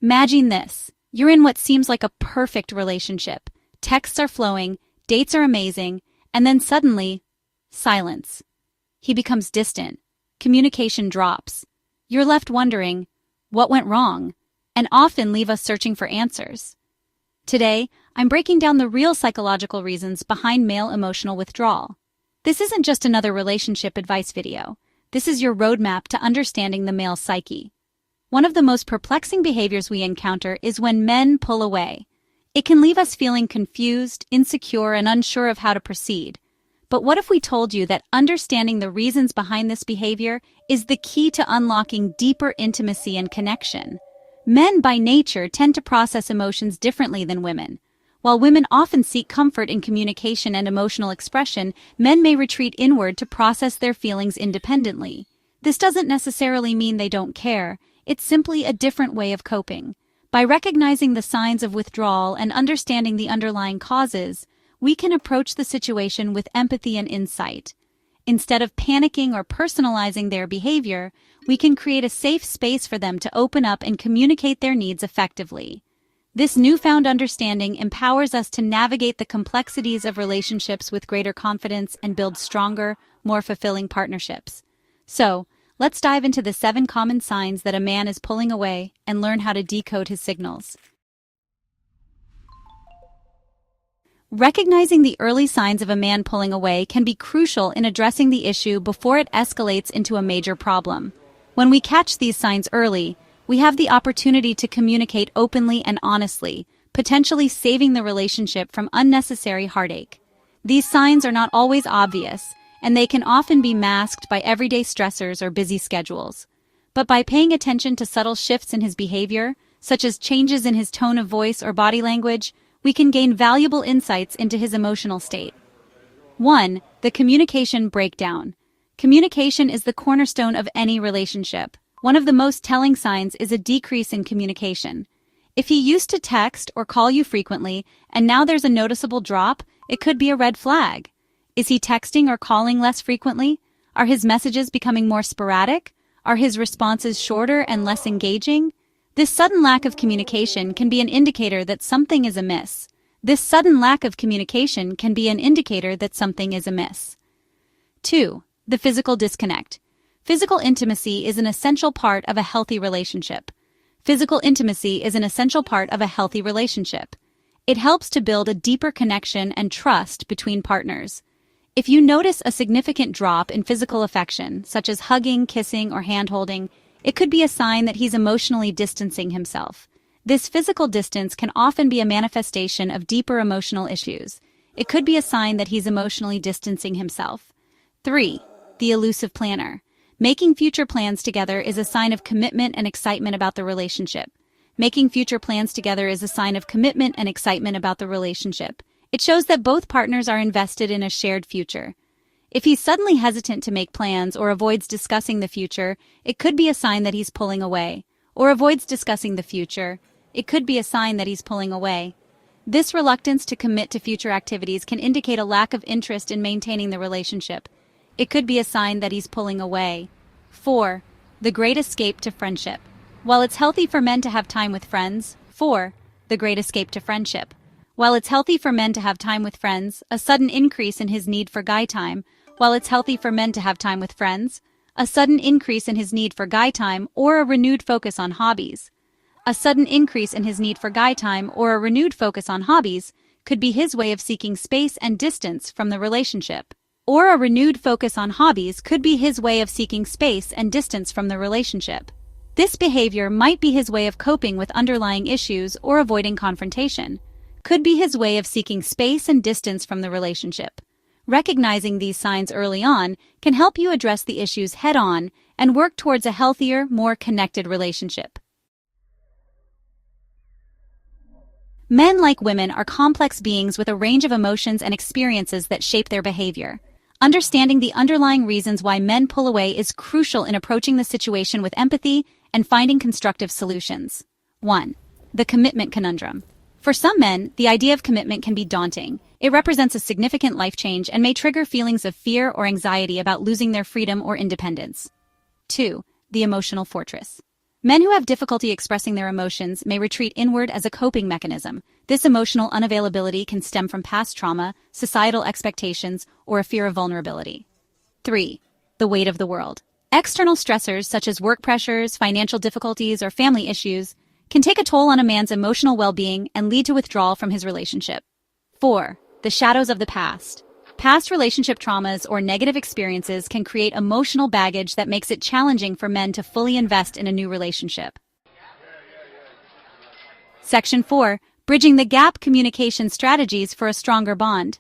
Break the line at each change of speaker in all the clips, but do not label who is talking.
Imagine this. You're in what seems like a perfect relationship. Texts are flowing, dates are amazing, and then suddenly, silence. He becomes distant. Communication drops. You're left wondering, what went wrong? And often leave us searching for answers. Today, I'm breaking down the real psychological reasons behind male emotional withdrawal. This isn't just another relationship advice video. This is your roadmap to understanding the male psyche. One of the most perplexing behaviors we encounter is when men pull away. It can leave us feeling confused, insecure, and unsure of how to proceed. But what if we told you that understanding the reasons behind this behavior is the key to unlocking deeper intimacy and connection? Men by nature tend to process emotions differently than women. While women often seek comfort in communication and emotional expression, men may retreat inward to process their feelings independently. This doesn't necessarily mean they don't care. It's simply a different way of coping. By recognizing the signs of withdrawal and understanding the underlying causes, we can approach the situation with empathy and insight. Instead of panicking or personalizing their behavior, we can create a safe space for them to open up and communicate their needs effectively. This newfound understanding empowers us to navigate the complexities of relationships with greater confidence and build stronger, more fulfilling partnerships. So, let's dive into the 7 common signs that a man is pulling away and learn how to decode his signals. Recognizing the early signs of a man pulling away can be crucial in addressing the issue before it escalates into a major problem. When we catch these signs early, we have the opportunity to communicate openly and honestly, potentially saving the relationship from unnecessary heartache. These signs are not always obvious, and they can often be masked by everyday stressors or busy schedules. But by paying attention to subtle shifts in his behavior, such as changes in his tone of voice or body language, we can gain valuable insights into his emotional state. 1. The communication breakdown. Communication is the cornerstone of any relationship. One of the most telling signs is a decrease in communication. If he used to text or call you frequently, and now there's a noticeable drop, it could be a red flag. Is he texting or calling less frequently? Are his messages becoming more sporadic? Are his responses shorter and less engaging? This sudden lack of communication can be an indicator that something is amiss. 2. The physical disconnect. Physical intimacy is an essential part of a healthy relationship. It helps to build a deeper connection and trust between partners. If you notice a significant drop in physical affection, such as hugging, kissing, or hand-holding, it could be a sign that he's emotionally distancing himself. This physical distance can often be a manifestation of deeper emotional issues. It could be a sign that he's emotionally distancing himself. 3. The elusive planner. Making future plans together is a sign of commitment and excitement about the relationship. It shows that both partners are invested in a shared future. If he's suddenly hesitant to make plans or avoids discussing the future, it could be a sign that he's pulling away. This reluctance to commit to future activities can indicate a lack of interest in maintaining the relationship. It could be a sign that he's pulling away. 4. The great escape to friendship. While it's healthy for men to have time with friends, a sudden increase in his need for guy time, or a renewed focus on hobbies. Could be his way of seeking space and distance from the relationship. This behavior might be his way of coping with underlying issues or avoiding confrontation. Recognizing these signs early on can help you address the issues head-on and work towards a healthier, more connected relationship. Men, like women, are complex beings with a range of emotions and experiences that shape their behavior. Understanding the underlying reasons why men pull away is crucial in approaching the situation with empathy and finding constructive solutions. 1. The commitment conundrum. For some men, the idea of commitment can be daunting. It represents a significant life change and may trigger feelings of fear or anxiety about losing their freedom or independence. 2. The emotional fortress. Men who have difficulty expressing their emotions may retreat inward as a coping mechanism. This emotional unavailability can stem from past trauma, societal expectations, or a fear of vulnerability. 3. The weight of the world. External stressors such as work pressures, financial difficulties, or family issues can take a toll on a man's emotional well-being and lead to withdrawal from his relationship. 4. The shadows of the past. Past relationship traumas or negative experiences can create emotional baggage that makes it challenging for men to fully invest in a new relationship. Section 4. Bridging the gap communication strategies for a stronger bond.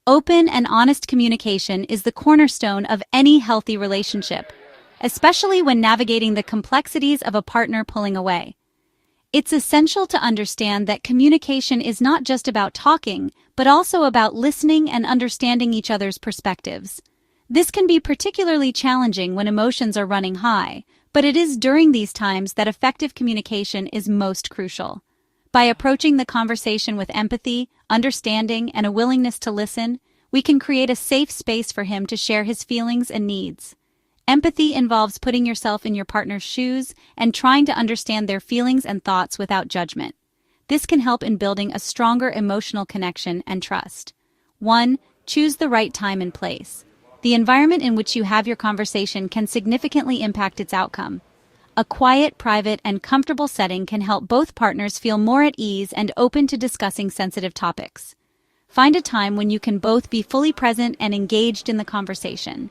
Open and honest communication is the cornerstone of any healthy relationship, especially when navigating the complexities of a partner pulling away. It's essential to understand that communication is not just about talking, but also about listening and understanding each other's perspectives. This can be particularly challenging when emotions are running high, but it is during these times that effective communication is most crucial. By approaching the conversation with empathy, understanding, and a willingness to listen, we can create a safe space for him to share his feelings and needs. Empathy involves putting yourself in your partner's shoes and trying to understand their feelings and thoughts without judgment. This can help in building a stronger emotional connection and trust. 1. Choose the right time and place. The environment in which you have your conversation can significantly impact its outcome. A quiet, private, and comfortable setting can help both partners feel more at ease and open to discussing sensitive topics. Find a time when you can both be fully present and engaged in the conversation.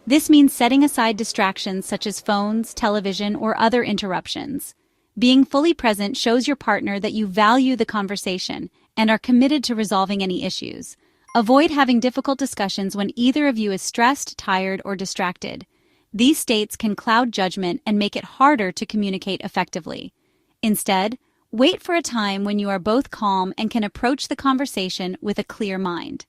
This means setting aside distractions such as phones, television, or other interruptions. Being fully present shows your partner that you value the conversation and are committed to resolving any issues. Avoid having difficult discussions when either of you is stressed, tired, or distracted. These states can cloud judgment and make it harder to communicate effectively. Instead, wait for a time when you are both calm and can approach the conversation with a clear mind.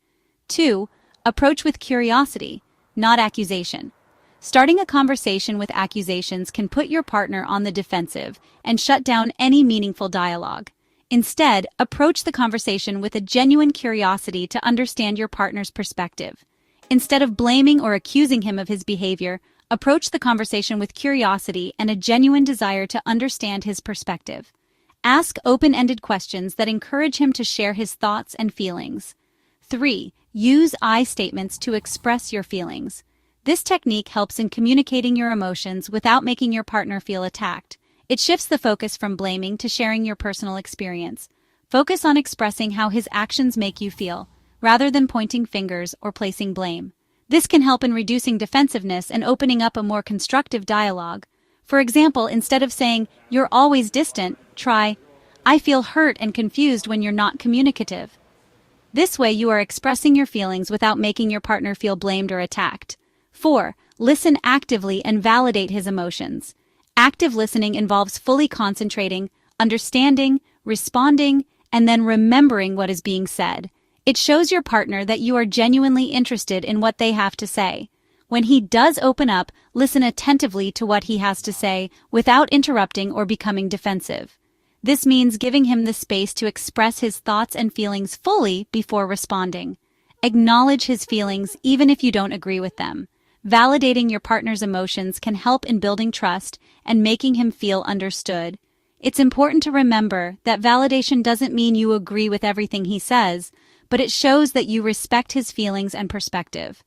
2. Approach with curiosity, not accusation. Starting a conversation with accusations can put your partner on the defensive and shut down any meaningful dialogue. Instead, approach the conversation with a genuine curiosity to understand your partner's perspective. Instead of blaming or accusing him of his behavior, approach the conversation with curiosity and a genuine desire to understand his perspective. Ask open-ended questions that encourage him to share his thoughts and feelings. 3. Use I statements to express your feelings. This technique helps in communicating your emotions without making your partner feel attacked. It shifts the focus from blaming to sharing your personal experience. Focus on expressing how his actions make you feel, rather than pointing fingers or placing blame. This can help in reducing defensiveness and opening up a more constructive dialogue. For example, instead of saying, "You're always distant," try, "I feel hurt and confused when you're not communicative." This way you are expressing your feelings without making your partner feel blamed or attacked. 4. Listen actively and validate his emotions. Active listening involves fully concentrating, understanding, responding, and then remembering what is being said. It shows your partner that you are genuinely interested in what they have to say. When he does open up, listen attentively to what he has to say without interrupting or becoming defensive. This means giving him the space to express his thoughts and feelings fully before responding. Acknowledge his feelings even if you don't agree with them. Validating your partner's emotions can help in building trust and making him feel understood. It's important to remember that validation doesn't mean you agree with everything he says, but it shows that you respect his feelings and perspective.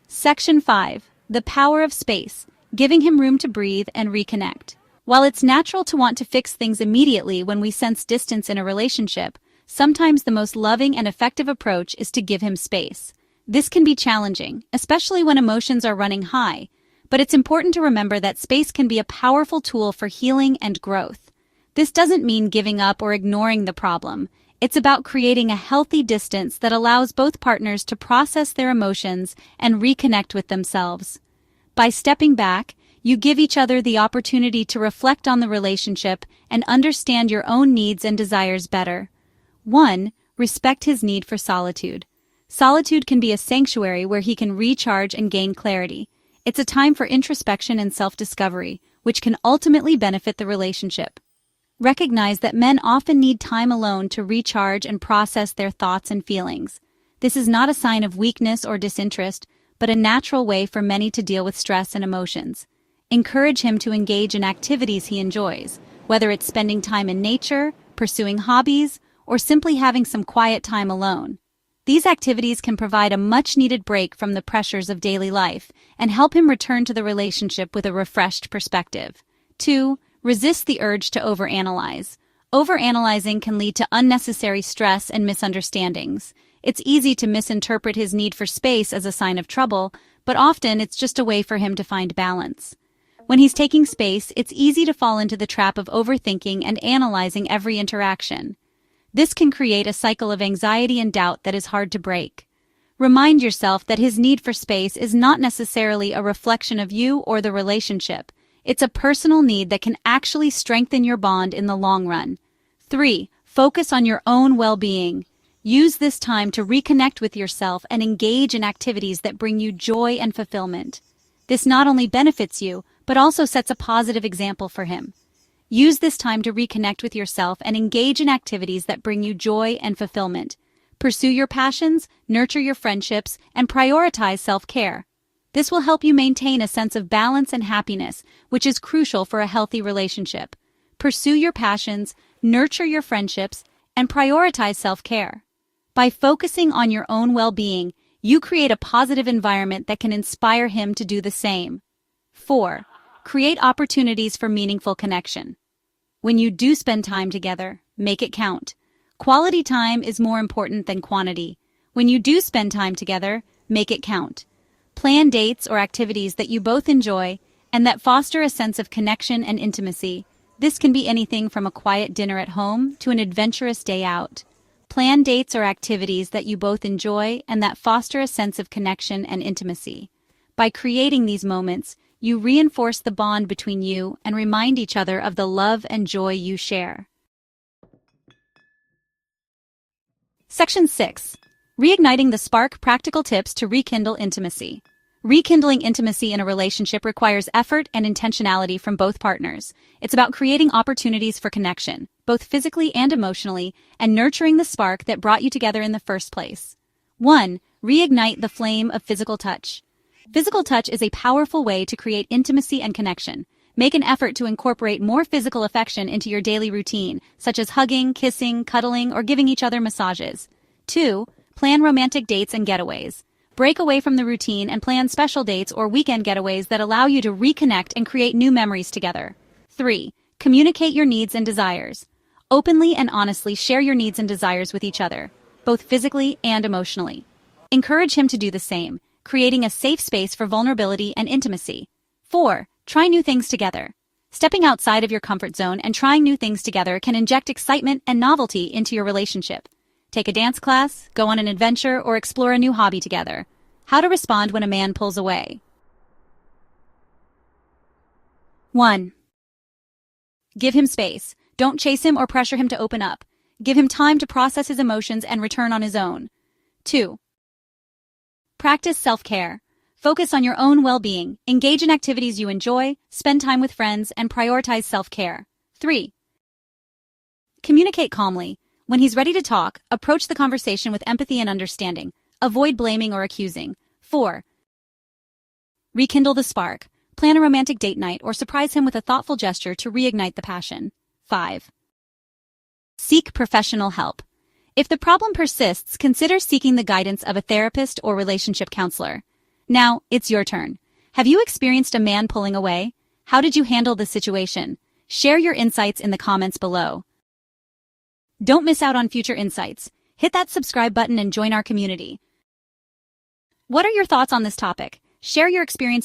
Section 5. The power of space, giving him room to breathe and reconnect. While it's natural to want to fix things immediately when we sense distance in a relationship, sometimes the most loving and effective approach is to give him space. This can be challenging, especially when emotions are running high, but it's important to remember that space can be a powerful tool for healing and growth. This doesn't mean giving up or ignoring the problem. It's about creating a healthy distance that allows both partners to process their emotions and reconnect with themselves. By stepping back, you give each other the opportunity to reflect on the relationship and understand your own needs and desires better. 1. Respect his need for solitude. Solitude can be a sanctuary where he can recharge and gain clarity. It's a time for introspection and self-discovery, which can ultimately benefit the relationship. Recognize that men often need time alone to recharge and process their thoughts and feelings. This is not a sign of weakness or disinterest, but a natural way for many to deal with stress and emotions. Encourage him to engage in activities he enjoys, whether it's spending time in nature, pursuing hobbies, or simply having some quiet time alone. These activities can provide a much-needed break from the pressures of daily life and help him return to the relationship with a refreshed perspective. 2. Resist the urge to overanalyze. Overanalyzing can lead to unnecessary stress and misunderstandings. It's easy to misinterpret his need for space as a sign of trouble, but often it's just a way for him to find balance. When he's taking space, it's easy to fall into the trap of overthinking and analyzing every interaction. This can create a cycle of anxiety and doubt that is hard to break. Remind yourself that his need for space is not necessarily a reflection of you or the relationship. It's a personal need that can actually strengthen your bond in the long run. 3. Focus on your own well-being. Use this time to reconnect with yourself and engage in activities that bring you joy and fulfillment. This not only benefits you, but also sets a positive example for him. Use this time to reconnect with yourself and engage in activities that bring you joy and fulfillment. Pursue your passions, nurture your friendships, and prioritize self-care. This will help you maintain a sense of balance and happiness, which is crucial for a healthy relationship. Pursue your passions, nurture your friendships, and prioritize self-care. By focusing on your own well-being, you create a positive environment that can inspire him to do the same. 4. Create opportunities for meaningful connection. When you do spend time together, make it count. Quality time is more important than quantity. When you do spend time together, make it count. Plan dates or activities that you both enjoy and that foster a sense of connection and intimacy. This can be anything from a quiet dinner at home to an adventurous day out. Plan dates or activities that you both enjoy and that foster a sense of connection and intimacy. By creating these moments, you reinforce the bond between you and remind each other of the love and joy you share. Section 6. Reigniting the spark: practical tips to rekindle intimacy. Rekindling intimacy in a relationship requires effort and intentionality from both partners. It's about creating opportunities for connection, both physically and emotionally, and nurturing the spark that brought you together in the first place. 1. Reignite the flame of physical touch. Physical touch is a powerful way to create intimacy and connection. Make an effort to incorporate more physical affection into your daily routine, such as hugging, kissing, cuddling, or giving each other massages. 2. Plan romantic dates and getaways. Break away from the routine and plan special dates or weekend getaways that allow you to reconnect and create new memories together. 3. Communicate your needs and desires. Openly and honestly share your needs and desires with each other, both physically and emotionally. Encourage him to do the same, creating a safe space for vulnerability and intimacy. 4. Try new things together. Stepping outside of your comfort zone and trying new things together can inject excitement and novelty into your relationship. Take a dance class, go on an adventure, or explore a new hobby together. How to respond when a man pulls away. 1. Give him space. Don't chase him or pressure him to open up. Give him time to process his emotions and return on his own. 2. Practice self-care. Focus on your own well-being, engage in activities you enjoy, spend time with friends, and prioritize self-care. 3. Communicate calmly. When he's ready to talk, approach the conversation with empathy and understanding. Avoid blaming or accusing. 4. Rekindle the spark. Plan a romantic date night or surprise him with a thoughtful gesture to reignite the passion. 5. Seek professional help. If the problem persists, consider seeking the guidance of a therapist or relationship counselor. Now, it's your turn. Have you experienced a man pulling away? How did you handle the situation? Share your insights in the comments below. Don't miss out on future insights. Hit that subscribe button and join our community. What are your thoughts on this topic? Share your experiences